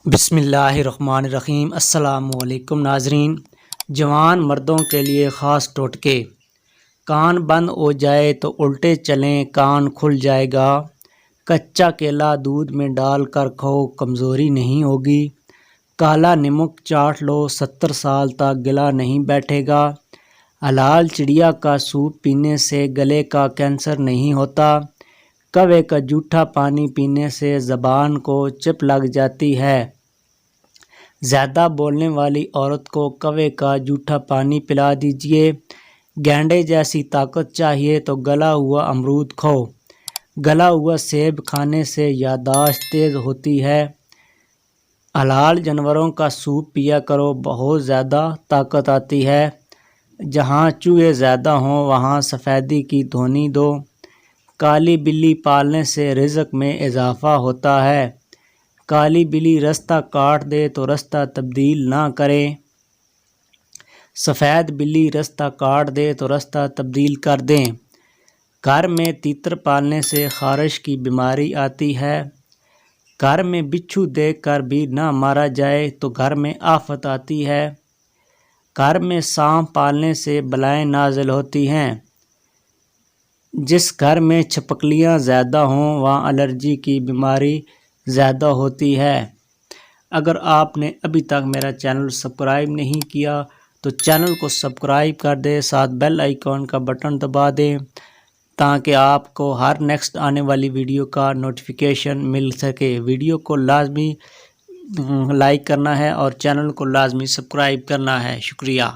بسم اللہ الرحمن الرحیم۔ السلام علیکم ناظرین۔ جوان مردوں کے لیے خاص ٹوٹکے۔ کان بند ہو جائے تو الٹے چلیں، کان کھل جائے گا۔ کچا کیلا دودھ میں ڈال کر کھاؤ، کمزوری نہیں ہوگی۔ کالا نمک چاٹ لو، 70 سال تک گلا نہیں بیٹھے گا۔ حلال چڑیا کا سوپ پینے سے گلے کا کینسر نہیں ہوتا۔ کوے کا جھوٹا پانی پینے سے زبان کو چپ لگ جاتی ہے۔ زیادہ بولنے والی عورت کو کوے کا جھوٹا پانی پلا دیجیے۔ گینڈے جیسی طاقت چاہیے تو گلا ہوا امرود کھاؤ۔ گلا ہوا سیب کھانے سے یادداشت تیز ہوتی ہے۔ حلال جانوروں کا سوپ پیا کرو، بہت زیادہ طاقت آتی ہے۔ جہاں چوہے زیادہ ہوں وہاں سفیدی کی دھونی دو۔ کالی بلی پالنے سے رزق میں اضافہ ہوتا ہے۔ کالی بلی رستہ کاٹ دے تو رستہ تبدیل نہ کرے۔ سفید بلی رستہ کاٹ دے تو رستہ تبدیل کر دیں۔ گھر میں تیتر پالنے سے خارش کی بیماری آتی ہے۔ گھر میں بچھو دیکھ کر بھی نہ مارا جائے تو گھر میں آفت آتی ہے۔ گھر میں سانپ پالنے سے بلائیں نازل ہوتی ہیں۔ جس گھر میں چھپکلیاں زیادہ ہوں وہاں الرجی کی بیماری زیادہ ہوتی ہے۔ اگر آپ نے ابھی تک میرا چینل سبسکرائب نہیں کیا تو چینل کو سبسکرائب کر دیں، ساتھ بیل آئیکن کا بٹن دبا دیں تاکہ آپ کو ہر نیکسٹ آنے والی ویڈیو کا نوٹیفیکیشن مل سکے۔ ویڈیو کو لازمی لائک کرنا ہے اور چینل کو لازمی سبسکرائب کرنا ہے۔ شکریہ۔